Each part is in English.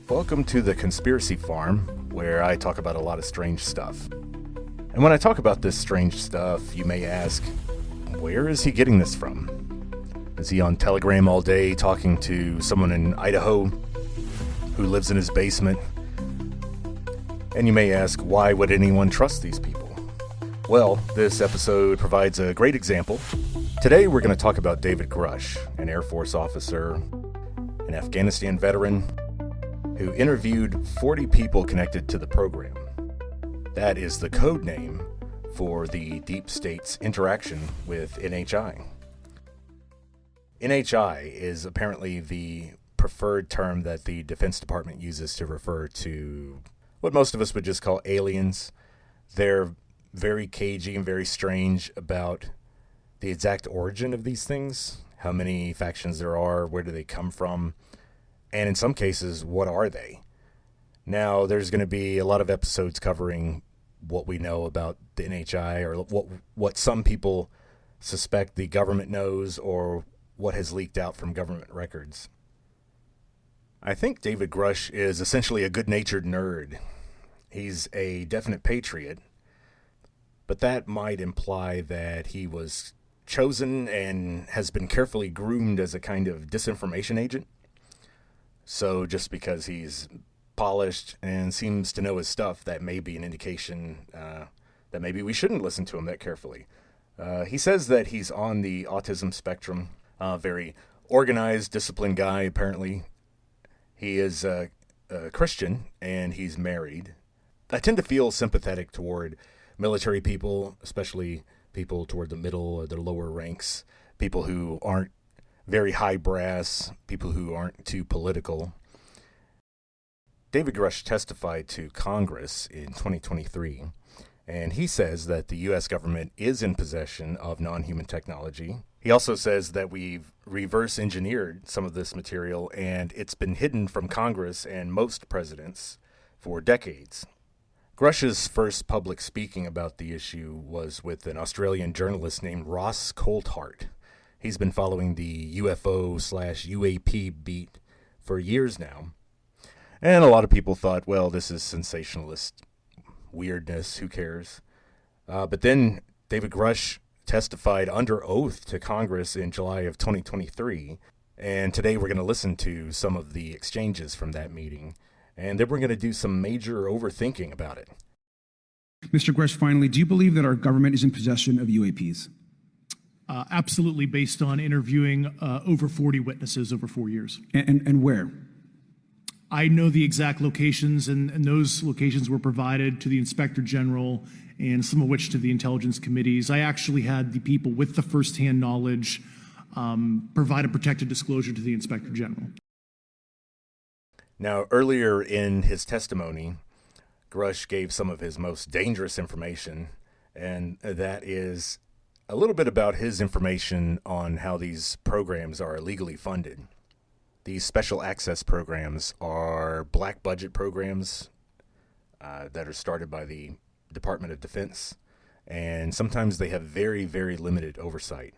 Welcome to the Conspiracy Farm, where I talk about a lot of strange stuff. And when I talk about this strange stuff, you may ask, where is he getting this from? Is he on Telegram all day talking to someone in Idaho who lives in his basement? And you may ask, why would anyone trust these people? Well, this episode provides a great example. Today we're going to talk about David Grusch, an Air Force officer, an Afghanistan veteran, who interviewed 40 people connected to the program. That is the code name for the deep state's interaction with NHI. NHI is apparently the preferred term that the Defense Department uses to refer to what most of us would just call aliens. They're very cagey and very strange about the exact origin of these things, how many factions there are, where do they come from, and in some cases, what are they? Now, there's going to be a lot of episodes covering what we know about the NHI, or what some people suspect the government knows, or what has leaked out from government records. I think David Grusch is essentially a good-natured nerd. He's a definite patriot, but that might imply that he was chosen and has been carefully groomed as a kind of disinformation agent. So just because he's polished and seems to know his stuff, that may be an indication that maybe we shouldn't listen to him that carefully. He says that he's on the autism spectrum, very organized, disciplined guy, apparently. He is a Christian, and he's married. I tend to feel sympathetic toward military people, especially people toward the middle or the lower ranks, people who aren't very high brass, people who aren't too political. David Grusch testified to Congress in 2023, and he says that the U.S. government is in possession of non-human technology. He also says that we've reverse engineered some of this material, and it's been hidden from Congress and most presidents for decades. Grusch's first public speaking about the issue was with an Australian journalist named Ross Coulthart. He's been following the UFO/UAP beat for years now. And a lot of people thought, well, this is sensationalist weirdness, who cares? But then David Grusch testified under oath to Congress in July of 2023. And today we're going to listen to some of the exchanges from that meeting. And then we're going to do some major overthinking about it. Mr. Grusch, finally, do you believe that our government is in possession of UAPs? Absolutely, based on interviewing over 40 witnesses over 4 years. And where? I know the exact locations, and those locations were provided to the Inspector General, and some of which to the intelligence committees. I actually had the people with the firsthand knowledge provide a protected disclosure to the Inspector General. Now, earlier in his testimony, Grusch gave some of his most dangerous information, and that is a little bit about his information on how these programs are illegally funded. These special access programs are black budget programs that are started by the Department of Defense, and sometimes they have very, very limited oversight.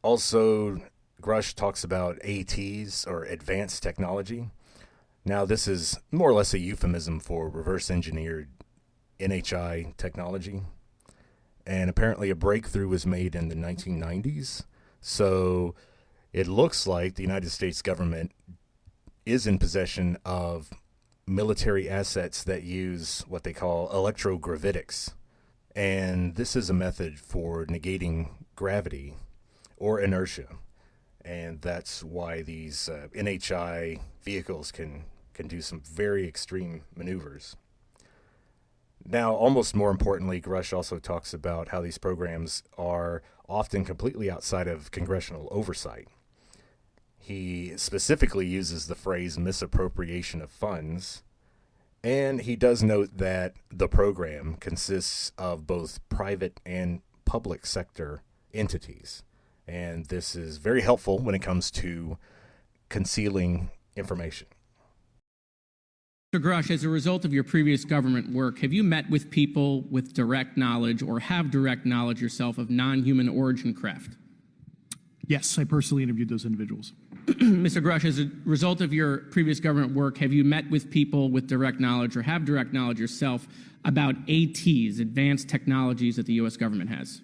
Also, Grusch talks about ATs, or advanced technology. Now, this is more or less a euphemism for reverse engineered NHI technology. And apparently a breakthrough was made in the 1990s. So it looks like the United States government is in possession of military assets that use what they call electrogravitics. And this is a method for negating gravity or inertia. And that's why these NHI vehicles can do some very extreme maneuvers. Now, almost more importantly, Grusch also talks about how these programs are often completely outside of congressional oversight. He specifically uses the phrase misappropriation of funds, and he does note that the program consists of both private and public sector entities. And this is very helpful when it comes to concealing information. Mr. Grusch, as a result of your previous government work, have you met with people with direct knowledge or have direct knowledge yourself of non-human origin craft? Yes, I personally interviewed those individuals. Mr. Grusch, as a result of your previous government work, have you met with people with direct knowledge or have direct knowledge yourself about ATs, advanced technologies that the U.S. government has?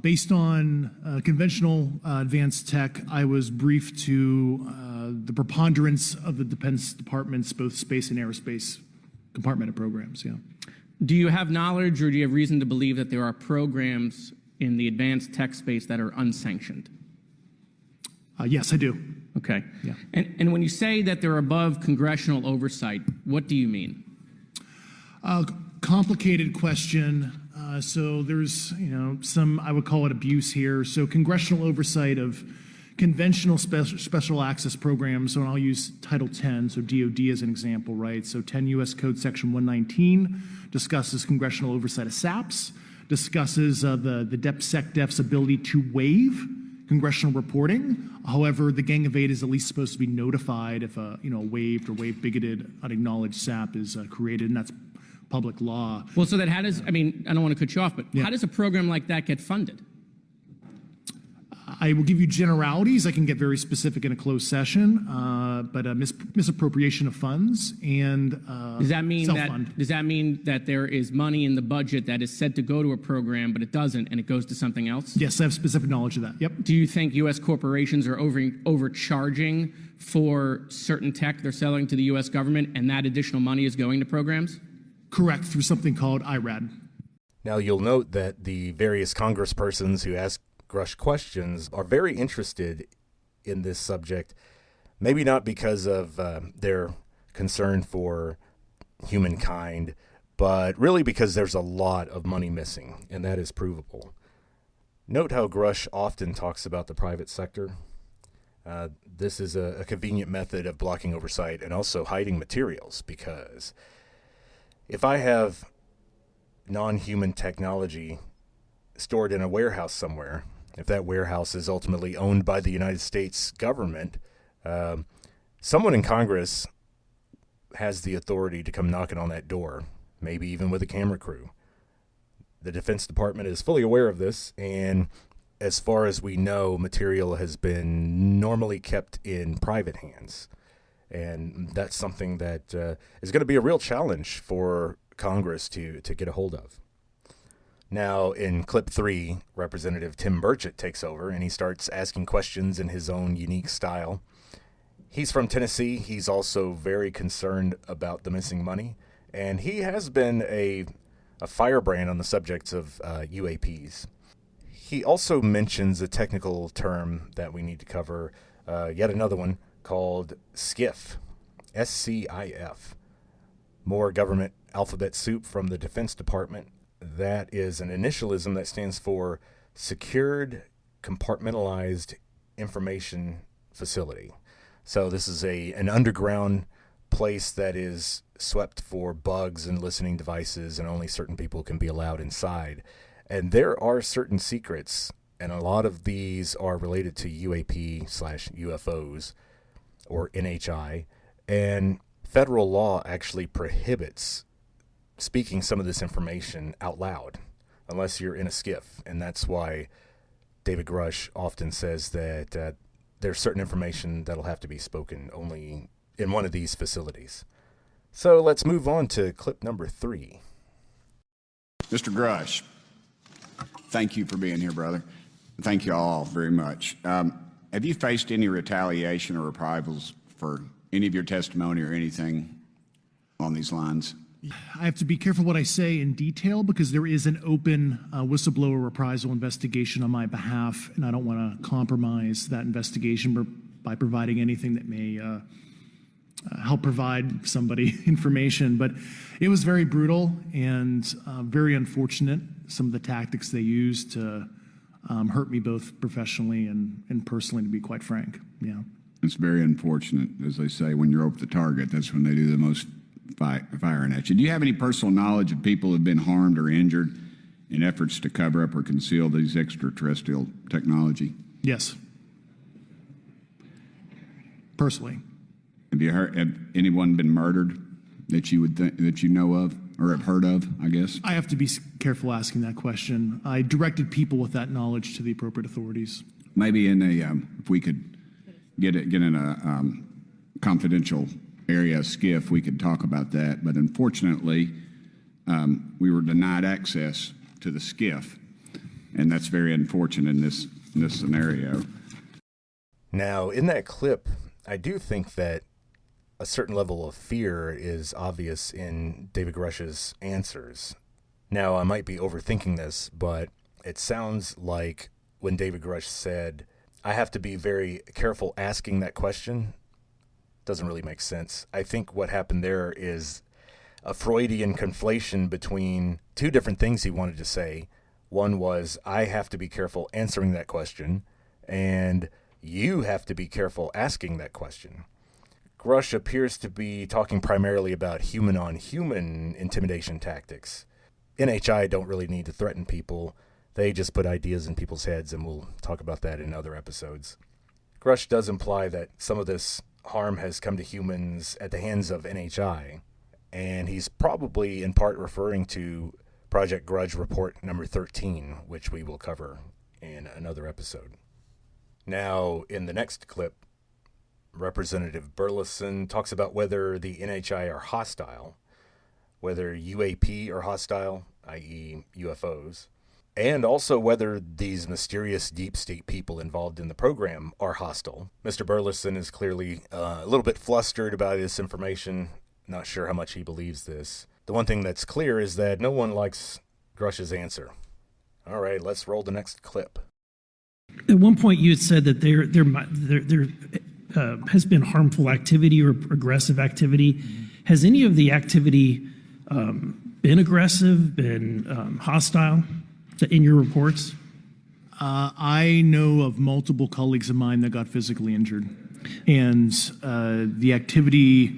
Based on conventional advanced tech, I was briefed to the preponderance of the Defense Department's both space and aerospace compartmented programs, yeah. Do you have knowledge or do you have reason to believe that there are programs in the advanced tech space that are unsanctioned? Yes, I do. Okay. Yeah. And when you say that they're above congressional oversight, what do you mean? Complicated question. So there's, some, I would call it abuse here. So congressional oversight of conventional special access programs, so I'll use Title 10, so DOD as an example, right? So 10 U.S. Code Section 119 discusses congressional oversight of SAPs, discusses the DepSecDef's ability to waive congressional reporting. However, the Gang of Eight is at least supposed to be notified if a waived or waive bigoted unacknowledged SAP is created, and that's public law. Well, so that how does, I don't want to cut you off, but how does a program like that get funded? I will give you generalities. I can get very specific in a closed session, but misappropriation of funds and does that mean self-fund. does that mean that there is money in the budget that is said to go to a program, but it doesn't, and it goes to something else? Yes, I have specific knowledge of that. Yep. Do you think U.S. corporations are overcharging for certain tech they're selling to the U.S. government, and that additional money is going to programs? Correct, through something called IRAD. Now, you'll note that the various congresspersons who ask Grusch questions are very interested in this subject, maybe not because of their concern for humankind, but really because there's a lot of money missing, and that is provable. Note how Grusch often talks about the private sector. This is a convenient method of blocking oversight and also hiding materials, because if I have non-human technology stored in a warehouse somewhere, if that warehouse is ultimately owned by the United States government, someone in Congress has the authority to come knocking on that door, maybe even with a camera crew. The Defense Department is fully aware of this, and as far as we know, material has been normally kept in private hands. And that's something that is going to be a real challenge for Congress to get a hold of. Now, in clip 3, Representative Tim Burchett takes over, and he starts asking questions in his own unique style. He's from Tennessee. He's also very concerned about the missing money, and he has been a firebrand on the subjects of UAPs. He also mentions a technical term that we need to cover, yet another one, called SCIF, S-C-I-F. More government alphabet soup from the Defense Department. That is an initialism that stands for Secured Compartmentalized Information Facility. So this is an underground place that is swept for bugs and listening devices, and only certain people can be allowed inside. And there are certain secrets, and a lot of these are related to UAP/UFOs, or NHI, and federal law actually prohibits speaking some of this information out loud unless you're in a SCIF, and that's why David Grusch often says that there's certain information that'll have to be spoken only in one of these facilities. So let's move on to clip number 3. Mr. Grusch, thank you for being here, brother. Thank you all very much. Have you faced any retaliation or reprisals for any of your testimony or anything on these lines? I have to be careful what I say in detail because there is an open whistleblower reprisal investigation on my behalf, and I don't want to compromise that investigation by providing anything that may help provide somebody information. But it was very brutal and very unfortunate, some of the tactics they used to hurt me both professionally and personally, to be quite frank. Yeah. It's very unfortunate. As they say, when you're over the target, that's when they do the most firing at you. Do you have any personal knowledge of people who have been harmed or injured in efforts to cover up or conceal these extraterrestrial technology? Yes. Personally. Have anyone been murdered that you would that you know of? or have heard of, I guess? I have to be careful asking that question. I directed people with that knowledge to the appropriate authorities. Maybe in a, if we could get in a confidential area, SCIF, we could talk about that. But unfortunately, we were denied access to the SCIF, and that's very unfortunate in this scenario. Now, in that clip, I do think that a certain level of fear is obvious in David Grusch's answers. Now, I might be overthinking this, but it sounds like when David Grusch said, I have to be very careful asking that question, doesn't really make sense. I think what happened there is a Freudian conflation between two different things he wanted to say. One was, I have to be careful answering that question, and you have to be careful asking that question. Grusch appears to be talking primarily about human-on-human intimidation tactics. NHI don't really need to threaten people. They just put ideas in people's heads, and we'll talk about that in other episodes. Grusch does imply that some of this harm has come to humans at the hands of NHI, and he's probably in part referring to Project Grudge Report number 13, which we will cover in another episode. Now, in the next clip, Representative Burleson talks about whether the NHI are hostile, whether UAP are hostile, i.e. UFOs, and also whether these mysterious deep state people involved in the program are hostile. Mr. Burleson is clearly a little bit flustered about this information, not sure how much he believes this. The one thing that's clear is that no one likes Grusch's answer. All right, let's roll the next clip. At one point, you had said that there has been harmful activity or aggressive activity. Has any of the activity been aggressive, been hostile in your reports? I know of multiple colleagues of mine that got physically injured, and the activity.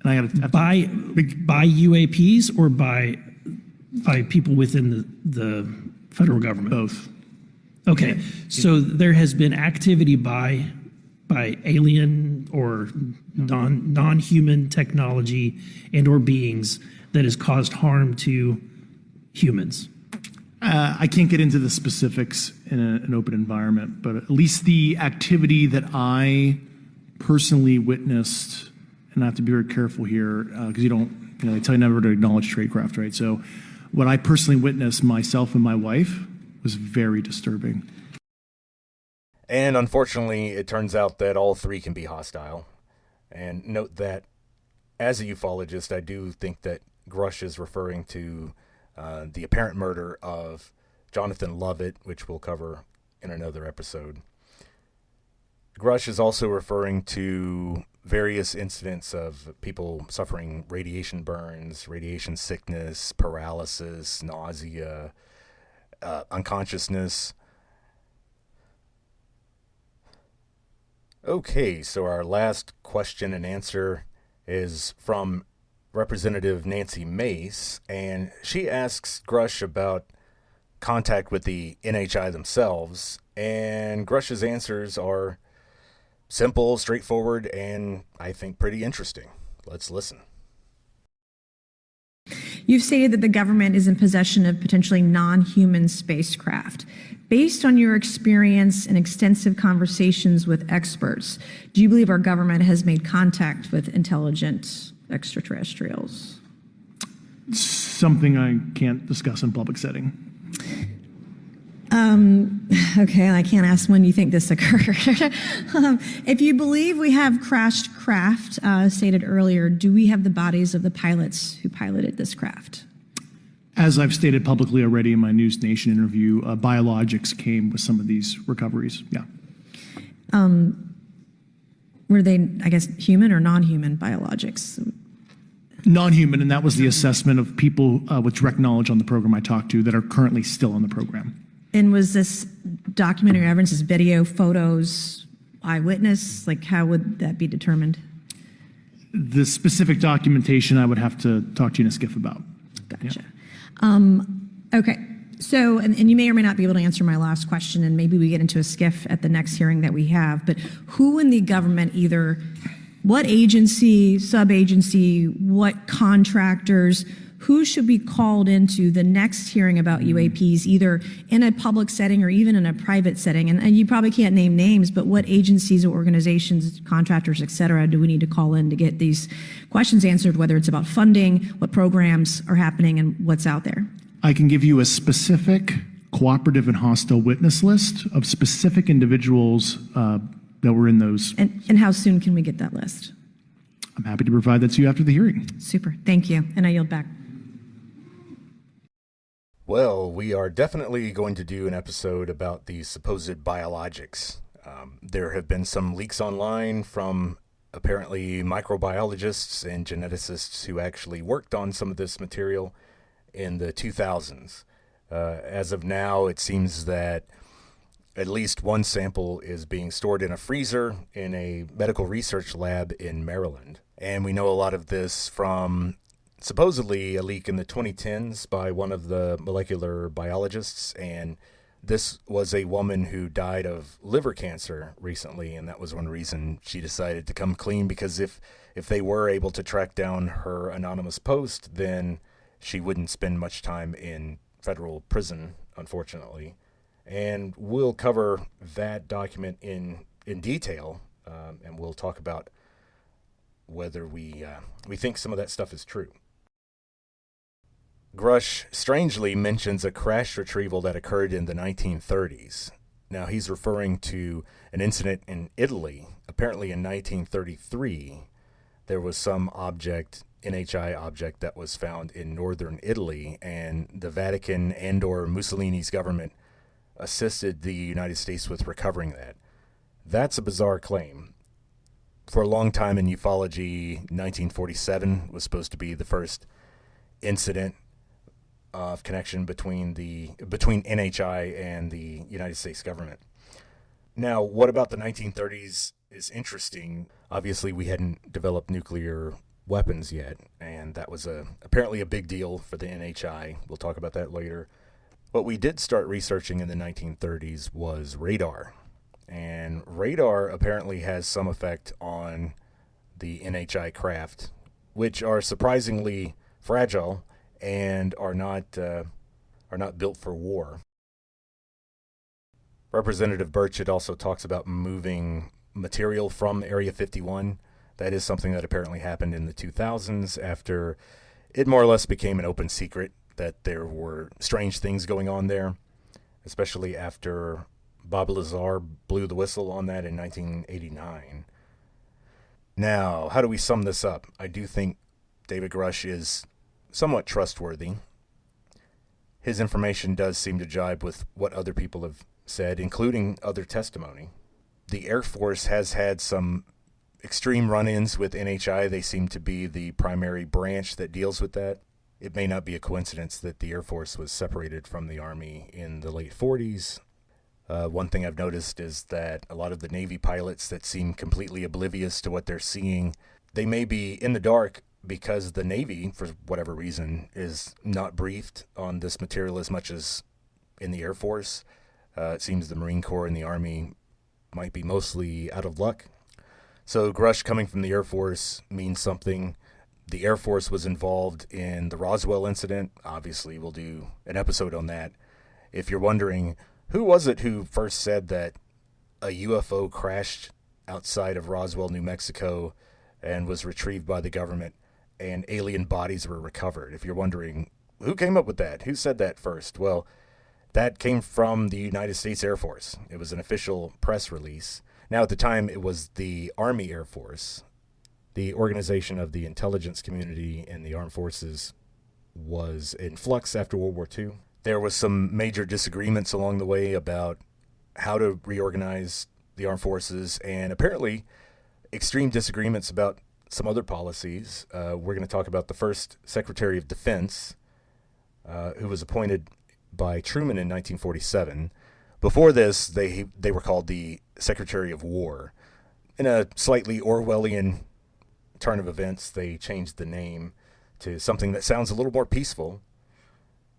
And I got by UAPs or by people within the federal government? both. Okay, so there has been activity by alien or non-human technology and or beings that has caused harm to humans. I can't get into the specifics in an open environment, but at least the activity that I personally witnessed, and I have to be very careful here because they tell you never to acknowledge tradecraft, right? So what I personally witnessed myself and my wife was very disturbing. And unfortunately, it turns out that all three can be hostile. And note that as a ufologist, I do think that Grusch is referring to the apparent murder of Jonathan Lovett, which we'll cover in another episode. Grusch is also referring to various incidents of people suffering radiation burns, radiation sickness, paralysis, nausea, unconsciousness. Okay, so our last question and answer is from Representative Nancy Mace, and she asks Grusch about contact with the NHI themselves, and Grusch's answers are simple, straightforward, and I think pretty interesting. Let's listen. You've stated that the government is in possession of potentially non-human spacecraft. Based on your experience and extensive conversations with experts, do you believe our government has made contact with intelligent extraterrestrials? Something I can't discuss in public setting. Okay, I can't ask when you think this occurred. If you believe we have crashed craft, stated earlier, do we have the bodies of the pilots who piloted this craft? As I've stated publicly already in my News Nation interview, biologics came with some of these recoveries. Yeah. Were they, I guess, human or non-human biologics? Non-human, and that was the assessment of people with direct knowledge on the program I talked to that are currently still on the program. And was this documentary evidence, this video, photos, eyewitness? Like, how would that be determined? The specific documentation I would have to talk to you in a SCIF about. Gotcha. Okay. So, and you may or may not be able to answer my last question, and maybe we get into a SCIF at the next hearing that we have, but who in the government, either what agency, sub-agency, what contractors, who should be called into the next hearing about UAPs, either in a public setting or even in a private setting? And you probably can't name names, but what agencies or organizations, contractors, et cetera, do we need to call in to get these questions answered, whether it's about funding, what programs are happening, and what's out there? I can give you a specific cooperative and hostile witness list of specific individuals that were in those. And how soon can we get that list? I'm happy to provide that to you after the hearing. Super. Thank you. And I yield back. Well, we are definitely going to do an episode about the supposed biologics. There have been some leaks online from apparently microbiologists and geneticists who actually worked on some of this material in the 2000s. As of now, it seems that at least one sample is being stored in a freezer in a medical research lab in Maryland. And we know a lot of this from supposedly a leak in the 2010s by one of the molecular biologists. And this was a woman who died of liver cancer recently. And that was one reason she decided to come clean, because if they were able to track down her anonymous post, then she wouldn't spend much time in federal prison, unfortunately. And we'll cover that document in detail, and we'll talk about whether we think some of that stuff is true. Grusch strangely mentions a crash retrieval that occurred in the 1930s. Now, he's referring to an incident in Italy. Apparently in 1933, there was some NHI object that was found in northern Italy, and the Vatican and/or Mussolini's government assisted the United States with recovering that. That's a bizarre claim. For a long time in ufology, 1947 was supposed to be the first incident of connection between NHI and the United States government. Now, what about the 1930s is interesting. Obviously, we hadn't developed nuclear weapons yet, and that was apparently a big deal for the NHI. We'll talk about that later. What we did start researching in the 1930s was radar. And radar apparently has some effect on the NHI craft, which are surprisingly fragile and are not built for war. Representative Burchett also talks about moving material from Area 51. That is something that apparently happened in the 2000s after it more or less became an open secret that there were strange things going on there, especially after Bob Lazar blew the whistle on that in 1989. Now, how do we sum this up? I do think David Grusch is somewhat trustworthy. His information does seem to jibe with what other people have said, including other testimony. The Air Force has had some extreme run-ins with NHI. They seem to be the primary branch that deals with that. It may not be a coincidence that the Air Force was separated from the Army in the late 40s. One thing I've noticed is that a lot of the Navy pilots that seem completely oblivious to what they're seeing, they may be in the dark because the Navy, for whatever reason, is not briefed on this material as much as in the Air Force. It seems the Marine Corps and the Army might be mostly out of luck. So Grusch coming from the Air Force means something. The Air Force was involved in the Roswell incident. Obviously, we'll do an episode on that. If you're wondering, who was it who first said that a UFO crashed outside of Roswell, New Mexico, and was retrieved by the government, and alien bodies were recovered? If you're wondering, who came up with that? Who said that first? Well, that came from the United States Air Force. It was an official press release. Now, at the time, it was the Army Air Force. The organization of the intelligence community in the armed forces was in flux after World War II. There was some major disagreements along the way about how to reorganize the armed forces, and apparently extreme disagreements about some other policies. We're going to talk about the first Secretary of Defense, who was appointed by Truman in 1947. Before this, they were called the Secretary of War. In a slightly Orwellian turn of events, they changed the name to something that sounds a little more peaceful.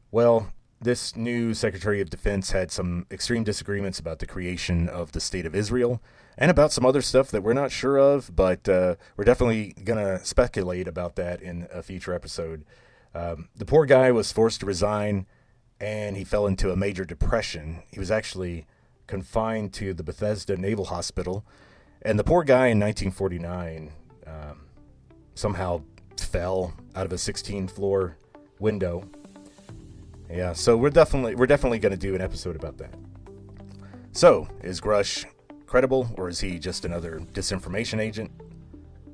Well, this new Secretary of Defense had some extreme disagreements about the creation of the State of Israel and about some other stuff that we're not sure of, but we're definitely going to speculate about that in a future episode. The poor guy was forced to resign, and he fell into a major depression. He was actually confined to the Bethesda Naval Hospital, and the poor guy in 1949 somehow fell out of a 16th-floor window. Yeah, so we're definitely going to do an episode about that. So, is Grusch credible, or is he just another disinformation agent?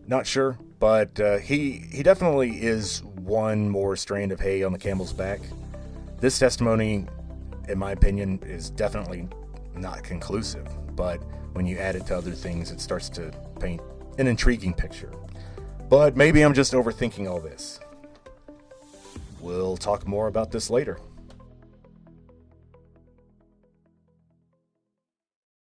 Not sure, but he definitely is one more strand of hay on the camel's back. This testimony, in my opinion, is definitely not conclusive, but when you add it to other things, it starts to paint an intriguing picture. But maybe I'm just overthinking all this. We'll talk more about this later.